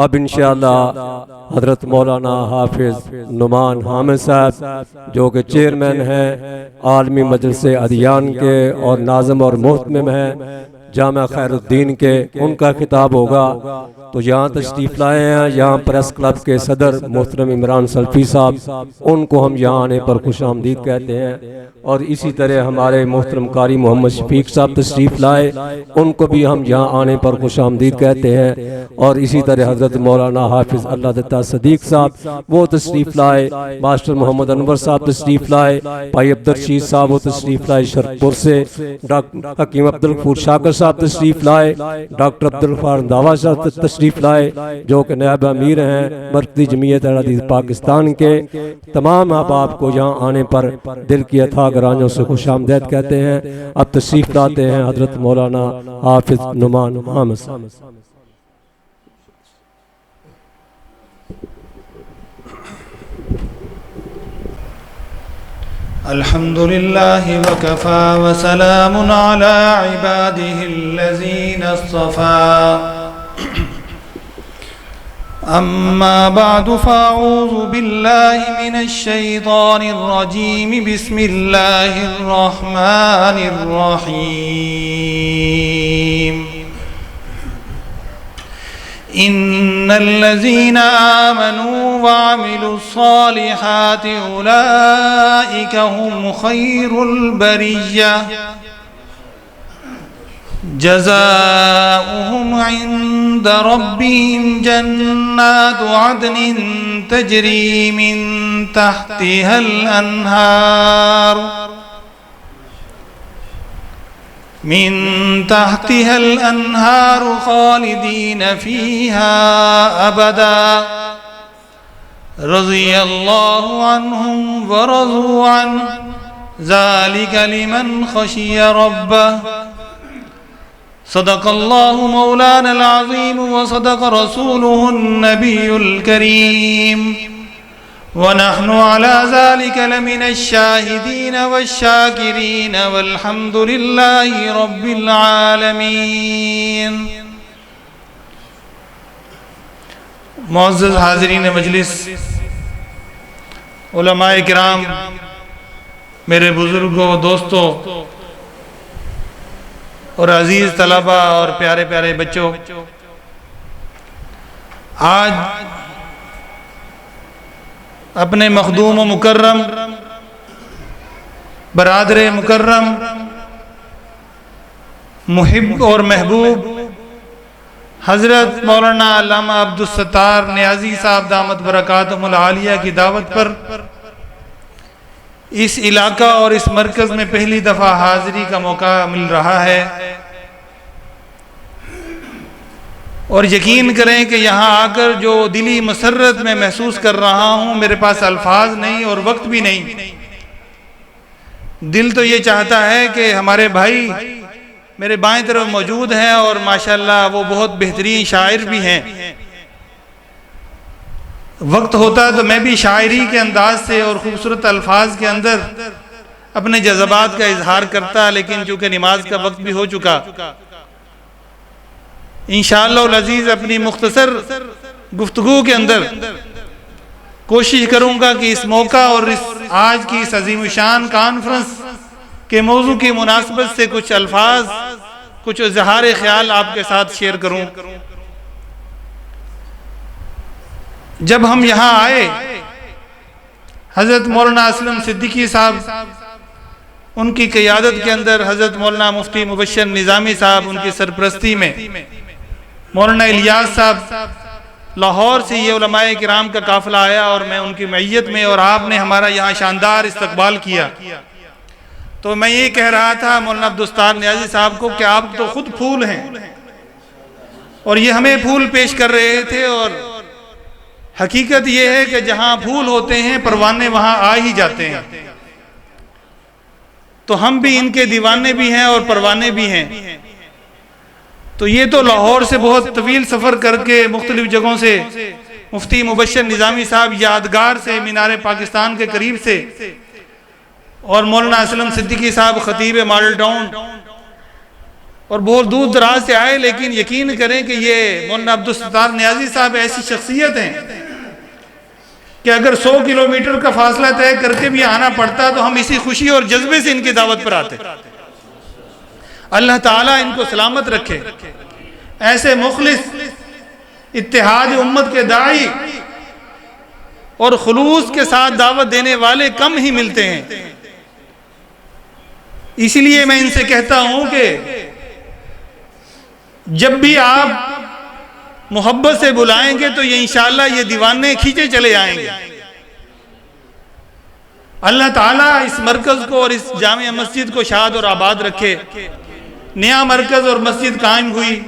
اب انشاءاللہ حضرت مولانا حافظ نعمان حامد صاحب جو کہ چیئرمین ہیں عالمی مجلس ادیان کے اور ناظم اور محتمم ہیں جامعہ خیر الدین کے، ان کا خطاب ہوگا۔ تو یہاں تشریف لائے ہیں، یہاں پریس کلب کے صدر محترم عمران سلفی صاحب، ان کو ہم یہاں آنے پر خوش آمدید کہتے ہیں، اور اسی طرح ہمارے محترم قاری محمد شفیق صاحب تشریف لائے، ان کو بھی ہم یہاں آنے پر خوش آمدید کہتے ہیں، اور اسی طرح حضرت مولانا حافظ اللہ دتا صدیق صاحب وہ تشریف لائے، ماسٹر محمد انور صاحب تشریف لائے، بھائی عبدالرشید صاحب وہ تشریف لائے شرپور سے، ڈاکٹر حکیم عبدالغفور شاکر صاحب تشریف لائے، ڈاکٹر عبدالغفار رنداوا صاحب تشریف لائے جو کہ نائب امیر ہیں مرکزی جمعیت اہل حدیث پاکستان کے۔ تمام احباب کو یہاں آنے پر دل کی اتھاہ گرانیوں سے خوش آمدید کہتے ہیں۔ اب تشریف لاتے ہیں حضرت مولانا حافظ نعمان حامد صاحب۔ الحمد لله وكفى وسلام على عباده الذين اصطفى أما بعد فأعوذ بالله من الشيطان الرجيم بسم الله الرحمن الرحيم إن الذين آمنوا وعملوا الصالحات أولئك هم خير البرية جزاؤهم عند ربهم جنات عدن تجري من تحتها الأنهار خالدين فيها أبدا رضي الله عنهم ورضوا عنه ذلك لمن خشي ربه صدق الله مولانا العظيم وصدق رسوله النبي الكريم ونحن على ذلك لمن الشاهدين والشاكرين والحمد لله رب العالمين۔ معزز حاضرین مجلس، علماء کرام، میرے بزرگوں، دوستوں اور عزیز طلبہ اور پیارے پیارے بچوں، آج اپنے مخدوم و مکرم، برادر مکرم، محب اور محبوب حضرت مولانا علامہ عبدالستار نیازی صاحب دامت برکاتہم العالیہ کی دعوت پر اس علاقہ اور اس مرکز میں پہلی دفعہ حاضری کا موقع مل رہا ہے، اور یقین کریں کہ یہاں آ کر جو دلی مسرت میں محسوس کر رہا ہوں، میرے پاس الفاظ نہیں اور وقت بھی نہیں۔ دل تو یہ چاہتا ہے کہ ہمارے بھائی میرے بائیں طرف موجود ہیں اور ماشاءاللہ وہ بہت بہترین شاعر بھی ہیں، وقت ہوتا تو میں بھی شاعری کے انداز سے اور خوبصورت الفاظ کے اندر اپنے جذبات کا اظہار کرتا، لیکن چونکہ نماز کا وقت بھی ہو چکا، انشاءاللہ العزیز اپنی مختصر گفتگو کے اندر کوشش کروں گا کہ اس موقع اور آج کی اس عظیم شان کانفرنس کے موضوع کی مناسبت سے کچھ الفاظ، کچھ اظہار خیال آپ کے ساتھ شیئر کروں۔ جب ہم یہاں آئے، حضرت مولانا اسلم صدیقی صاحب ان کی قیادت کے اندر، حضرت مولانا مفتی مبشر نظامی صاحب ان کی سرپرستی میں، مولانا الیاس صاحب لاہور سے یہ علماء کرام کا قافلہ آیا اور میں ان کی معیت میں، اور آپ نے ہمارا یہاں شاندار استقبال کیا۔ تو میں یہ کہہ رہا تھا مولانا عبدالستار نیازی صاحب کو کہ آپ تو خود پھول ہیں، اور یہ ہمیں پھول پیش کر رہے تھے، اور حقیقت یہ ہے کہ جہاں پھول ہوتے ہیں پروانے وہاں آ ہی جاتے ہیں، تو ہم بھی ان کے دیوانے بھی ہیں اور پروانے بھی ہیں۔ تو یہ تو لاہور سے بہت طویل سفر کر کے مختلف جگہوں سے مفتی مبشر نظامی صاحب یادگار سے، مینار پاکستان کے قریب سے، اور مولانا اسلم صدیقی صاحب خطیب ماڈل ٹاؤن، اور بہت دور دراز سے آئے، لیکن یقین کریں کہ یہ مولانا عبدالستار نیازی صاحب ایسی شخصیت ہیں کہ اگر 100 کلومیٹر کا فاصلہ طے کر کے بھی آنا پڑتا تو ہم اسی خوشی اور جذبے سے ان کی دعوت پر آتے۔ اللہ تعالیٰ ان کو سلامت رکھے۔ ایسے مخلص اتحاد امت کے داعی اور خلوص کے ساتھ دعوت دینے والے کم ہی ملتے ہیں۔ اس لیے میں ان سے کہتا ہوں کہ جب بھی آپ محبت سے بلائیں گے تو یہ انشاءاللہ یہ دیوانے کھینچے چلے آئیں گے۔ اللہ تعالیٰ اس مرکز کو اور اس جامع مسجد کو شاد اور آباد رکھے۔ نیا مرکز اور مسجد قائم ہوئی،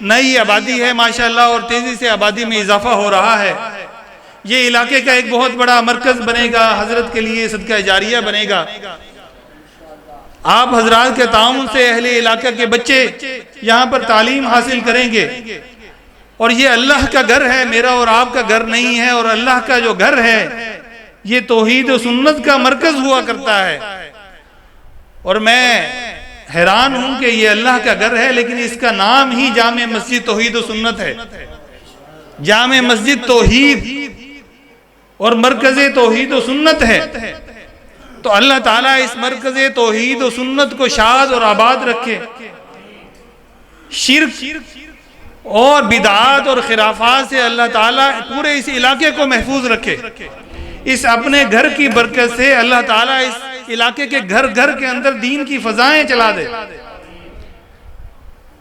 نئی آبادی ہے ماشاءاللہ، اور تیزی سے آبادی میں اضافہ ہو رہا ہے۔ یہ علاقے کا ایک بہت بڑا مرکز بنے گا، حضرت کے لیے صدقہ جاریہ بنے گا۔ آپ حضرات کے تعاون سے اہل علاقہ کے بچے یہاں پر تعلیم حاصل کریں گے، اور یہ اللہ کا گھر ہے، میرا اور آپ کا گھر نہیں ہے، اور اللہ کا جو گھر ہے یہ توحید و سنت کا مرکز ہوا کرتا ہے۔ اور میں حیران ہوں کہ یہ اللہ کا گھر ہے لیکن اس کا نام ہی جامع مسجد توحید و سنت ہے۔ جامع مسجد توحید اور مرکز توحید و سنت ہے، تو اللہ تعالیٰ اس مرکز توحید و سنت کو شاد اور آباد رکھے، شرک اور بدعات اور خرافات سے اللہ تعالیٰ پورے اس علاقے کو محفوظ رکھے۔ اس اپنے گھر کی برکت سے اللہ تعالیٰ اس علاقے کے گھر گھر کے اندر دین کی فضائیں چلا دے،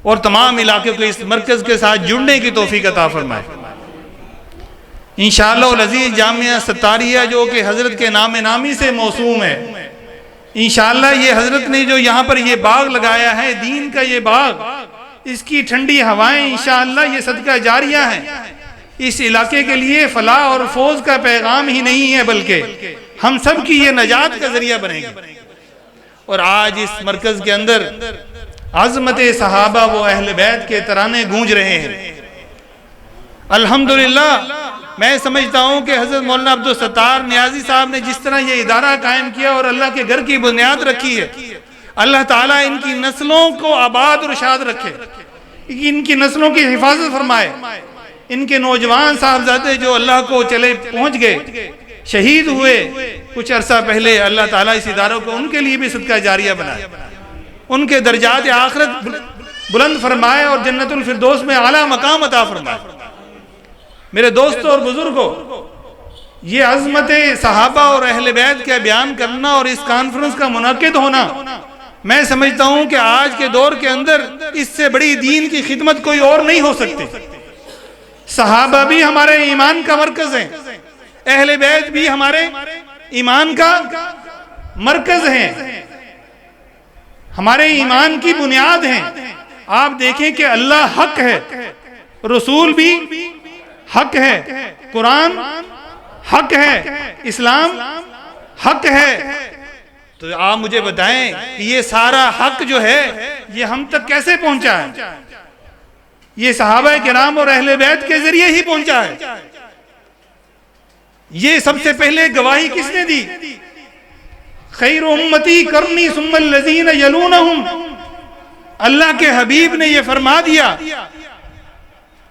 اور تمام علاقے کو اس مرکز کے ساتھ جڑنے کی توفیق عطا فرمائے۔ انشاءاللہ العزیز جامعہ ستاریہ جو کہ حضرت کے نام نامی سے موسوم ہے، انشاءاللہ یہ حضرت نے جو یہاں پر یہ باغ لگایا ہے، دین کا یہ باغ، اس کی ٹھنڈی ہوائیں انشاءاللہ یہ صدقہ جاریہ ہیں۔ اس علاقے کے لیے فلاح اور فوز کا پیغام ہی نہیں ہے بلکہ ہم سب کی یہ نجات کا ذریعہ بنے گی۔ اور آج اس مرکز کے اندر عظمت صحابہ و اہل بیت کے ترانے گونج رہے ہیں۔ الحمدللہ میں سمجھتا ہوں کہ حضرت مولانا عبدالستار نیازی صاحب نے جس طرح یہ ادارہ قائم کیا اور اللہ کے گھر کی بنیاد رکھی ہے، اللہ تعالیٰ ان کی نسلوں کو آباد اور شاد رکھے، ان کی نسلوں کی حفاظت فرمائے۔ ان کے نوجوان صاحبزادے جو اللہ کو چلے پہنچ گئے، شہید ہوئے کچھ عرصہ پہلے، اللہ تعالیٰ اس اداروں کو ان کے لیے بھی صدقہ جاریہ بنائے، ان کے درجات آخرت بلند فرمائے اور جنت الفردوس میں اعلیٰ مقام عطا فرمائے۔ میرے دوستوں اور بزرگوں، یہ عظمت صحابہ اور اہل بیت کا بیان کرنا اور اس کانفرنس کا منعقد ہونا، میں سمجھتا ہوں کہ آج کے دور کے اندر اس سے بڑی دین کی خدمت کوئی اور نہیں ہو سکتی۔ صحابہ بھی ہمارے ایمان کا مرکز ہیں، اہل بیت بھی ہمارے ایمان کا مرکز ہیں، ہمارے ایمان کی بنیاد ہیں۔ آپ دیکھیں کہ اللہ حق ہے، رسول بھی حق ہے، قرآن حق ہے، اسلام حق ہے۔ تو آپ مجھے بتائیں کہ یہ سارا حق جو ہے یہ ہم تک کیسے پہنچا ہے؟ یہ صحابہ کرام اور اہل بیت کے ذریعے ہی پہنچا ہے۔ یہ سب سے پہلے گواہی کس نے دی؟ خیر امتی کرنی ثم الذین یلونہم، اللہ کے حبیب نے یہ فرما دیا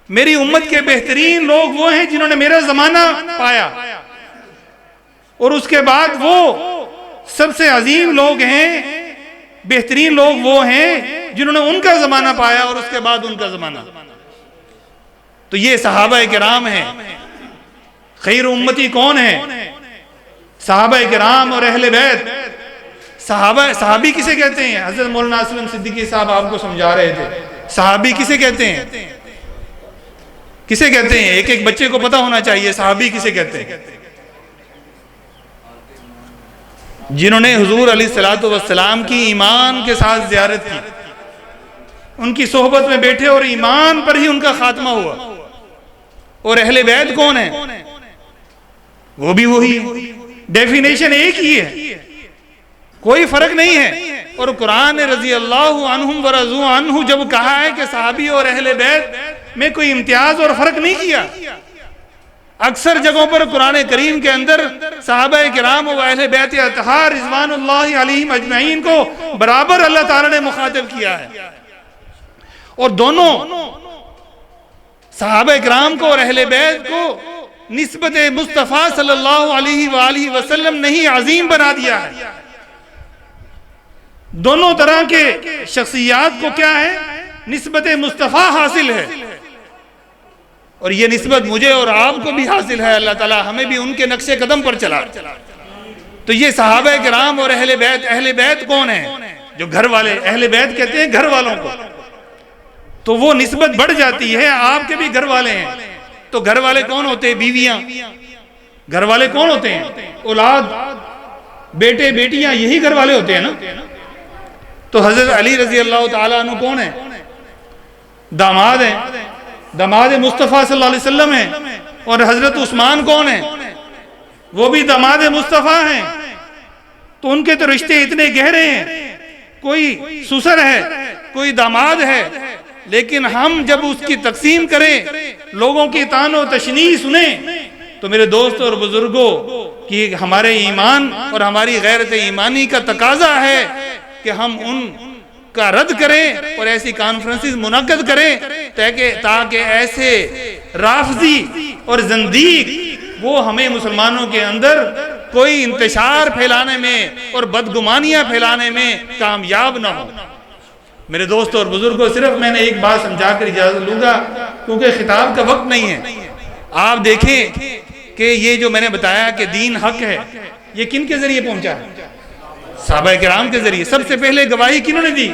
میری امت کے بہترین لوگ وہ ہیں جنہوں نے میرا زمانہ پایا، اور اس کے بعد وہ سب سے عظیم لوگ ہیں، بہترین لوگ وہ ہیں جنہوں نے ان کا زمانہ پایا اور اس کے بعد ان کا زمانہ۔ تو یہ صحابہ کرام ہیں۔ خیر امتی کون ہیں؟ صحابہ کرام اور اہل بیت۔ صحابی کسے کہتے ہیں؟ حضرت مولانا اسلم صدیقی صاحب آپ کو سمجھا رہے تھے، صحابی کسے کہتے ہیں؟ کسے کہتے ہیں؟ ایک ایک بچے کو پتہ ہونا چاہیے صحابی کسے کہتے ہیں۔ جنہوں نے حضور علیہ الصلوۃ والسلام کی ایمان کے ساتھ زیارت کی، ان کی صحبت میں بیٹھے اور ایمان پر ہی ان کا خاتمہ ہوا۔ اور اہل بیت کون ہیں؟ وہ بھی وہی ہے، ڈیفینیشن ایک ہی ہے، کوئی فرق نہیں ہے۔ اور قرآن رضی اللہ عنہم ورضوا عنہ جب کہا ہے کہ صحابی اور اہل بیت میں کوئی امتیاز اور فرق نہیں کیا، اکثر جگہوں پر قرآن کریم کے اندر صحابہ کرام و اہل بیت اطہار رضوان اللہ علیہم اجمعین کو برابر اللہ تعالیٰ نے مخاطب کیا ہے۔ اور دونوں صحابہ کرام کو اور اہل بیت کو نسبت مصطفیٰ صلی اللہ علیہ وآلہ وسلم نے ہی عظیم بنا دیا ہے. دونوں طرح کے شخصیات کو کیا ہے؟ نسبت مصطفیٰ حاصل ہے، اور یہ نسبت مجھے اور آپ کو بھی حاصل ہے. اللہ تعالی ہمیں بھی ان کے نقش قدم پر چلا. تو یہ صحابہ کرام اور اہل بیت کون ہیں؟ جو گھر والے، اہل بیت کہتے ہیں گھر والوں کو. تو وہ نسبت بڑھ جاتی ہے. آپ کے بھی گھر والے ہیں، تو گھر والے کون ہوتے ہیں؟ بیویاں. گھر والے کون ہوتے ہیں؟ اولاد، بیٹے بیٹیاں، یہی گھر والے ہوتے ہیں نا. تو حضرت علی رضی اللہ تعالیٰ عنہ کون ہیں؟ داماد ہیں، داماد مصطفیٰ صلی اللہ علیہ وسلم ہیں. اور حضرت عثمان کون ہیں؟ وہ بھی داماد مصطفیٰ ہیں. تو ان کے تو رشتے اتنے گہرے ہیں، کوئی سسر ہے، کوئی داماد ہے. لیکن ہم جب اس کی تقسیم کریں، لوگوں کی طعن و تشنیع سنیں، تو میرے دوستوں اور بزرگوں کی ہمارے ایمان اور ہماری غیرت ایمانی کا تقاضا ہے کہ ہم ان کا رد کریں اور ایسی کانفرنسز منعقد کریں تاکہ ایسے رافضی اور زندیق وہ ہمیں مسلمانوں کے اندر کوئی انتشار پھیلانے میں اور بدگمانیاں پھیلانے میں کامیاب نہ ہو. میرے دوستوں اور بزرگوں، صرف میں نے ایک بات سمجھا کر اجازت لوں گا کیونکہ خطاب کا وقت نہیں ہے. آپ دیکھیں کہ یہ جو میں نے بتایا کہ دین حق ہے، یہ کن کے ذریعے پہنچا ہے؟ صحابہ کرام کے ذریعے. سب سے پہلے گواہی کنہوں نے دی؟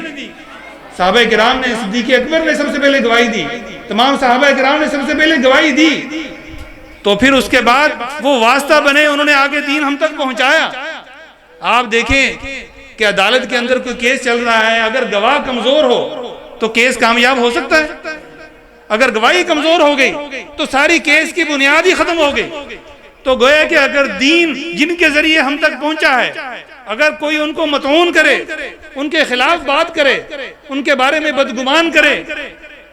صحابہ کرام نے. صدیق اکبر نے سب سے پہلے گواہی دی. تمام صحابہ کرام نے سب سے پہلے گواہی دی. تو پھر اس کے بعد وہ واسطہ بنے، انہوں نے آگے دین ہم تک پہنچایا. آپ دیکھیں کہ عدالت کے اندر کوئی کیس چل رہا ہے، اگر گواہ کمزور ہو تو کیس کامیاب ہو سکتا ہے؟ اگر گواہی کمزور ہو گئی تو ساری کیس کی بنیاد ہی ختم ہو گئی. تو گویا کہ اگر دین جن کے ذریعے ہم تک پہنچا ہے، اگر کوئی ان کو مطعون کرے، ان کے خلاف بات کرے، ان کے بارے میں بدگمان کرے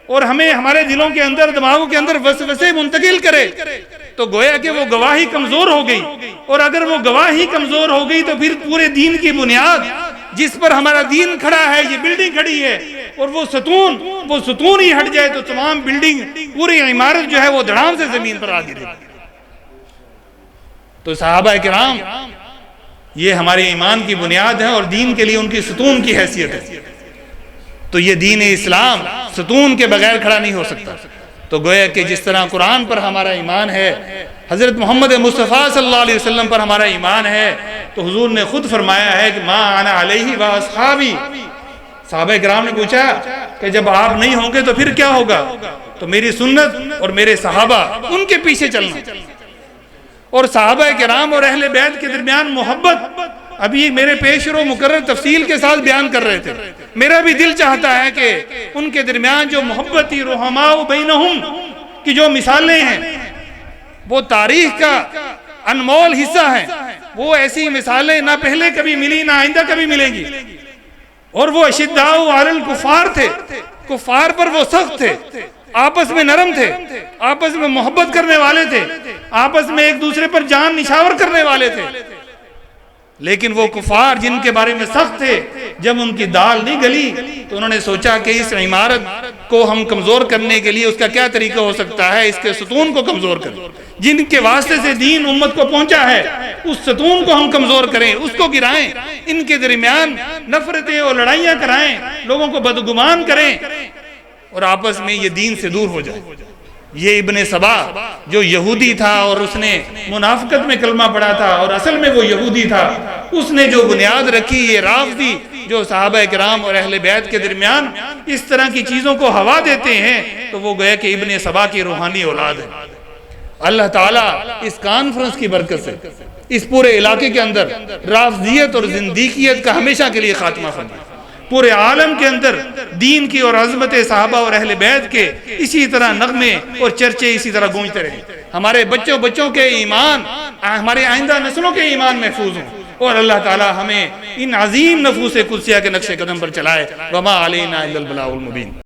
اور ہمیں ہمارے دلوں کے اندر، دماغوں کے اندر وسوسے منتقل کرے، تو گویا کہ وہ گواہی کمزور ہو گئی. اور اگر وہ گواہی کمزور ہو گئی تو پھر پورے دین کی بنیاد جس پر ہمارا دین کھڑا ہے، یہ بلڈنگ کھڑی ہے، اور وہ ستون ہی ہٹ جائے تو تمام بلڈنگ، پوری عمارت جو ہے وہ دھڑام سے زمین پر آ گرے. تو صحابہ کرام یہ ہمارے ایمان کی بنیاد ہے اور دین کے لیے ان کی ستون کی حیثیت ہے. تو یہ دین اسلام ستون کے بغیر کھڑا نہیں ہو سکتا. تو گویا کہ جس طرح قرآن پر ہمارا ایمان ہے، حضرت محمد مصطفیٰ صلی اللہ علیہ وسلم پر ہمارا ایمان ہے، تو حضور نے خود فرمایا ہے کہ ما انا علیہ و اصحابی. صحابہ کرام نے پوچھا کہ جب آپ نہیں ہوں گے تو پھر کیا ہوگا؟ تو میری سنت اور میرے صحابہ، ان کے پیچھے چلنا. اور صحابہ کرام اور اہل بیت کے درمیان محبت ابھی میرے پیش رو مقرر تفصیل کے ساتھ بیان کر رہے تھے. میرا بھی دل چاہتا ہے کہ ان کے درمیان جو محبتی رحماء بینہم کی جو مثالیں ہیں، وہ تاریخ کا انمول حصہ ہیں. وہ ایسی مثالیں نہ پہلے کبھی ملی، نہ آئندہ کبھی ملیں گی. اور وہ اشداء علی الکفار تھے، کفار پر وہ سخت تھے، آپس میں نرم تھے، آپس میں محبت کرنے والے تھے، آپس میں ایک دوسرے پر جان نشاور کرنے والے تھے. لیکن وہ کفار جن کے بارے میں سخت تھے، جب ان کی دال نہیں گلی تو انہوں نے سوچا کہ اس عمارت کو ہم کمزور کرنے کے لیے اس کا کیا طریقہ ہو سکتا ہے، اس کے ستون کو کمزور کریں. جن کے واسطے سے دین امت کو پہنچا ہے، اس ستون کو ہم کمزور کریں، اس کو گرائیں، ان کے درمیان نفرتیں اور لڑائیاں کرائیں، لوگوں کو بدگمان کریں اور آپس میں یہ دین سے دور ہو جائے. یہ ابن سبا جو یہودی تھا اور اس نے منافقت میں کلمہ پڑھا تھا اور اصل میں وہ یہودی تھا، اس نے جو بنیاد رکھی، یہ رافضی جو صحابہ کرام اور اہل بیت کے درمیان اس طرح کی چیزوں کو ہوا دیتے ہیں، تو وہ گویا کہ ابن سبا کی روحانی اولاد ہے. اللہ تعالیٰ اس کانفرنس کی برکت سے اس پورے علاقے کے اندر رافضیت اور زندیقیت کا ہمیشہ کے لیے خاتمہ فرمائے. پورے عالم کے اندر دین کی اور عظمت صحابہ اور اہل بیت کے اسی طرح نغمے اور چرچے اسی طرح گونجتے رہیں. ہمارے بچوں کے ایمان، ہمارے آئندہ نسلوں کے ایمان محفوظ ہوں، اور اللہ تعالی ہمیں ان عظیم نفوس قدسیہ کے نقش قدم پر چلائے. وما علینا الا البلاغ المبین.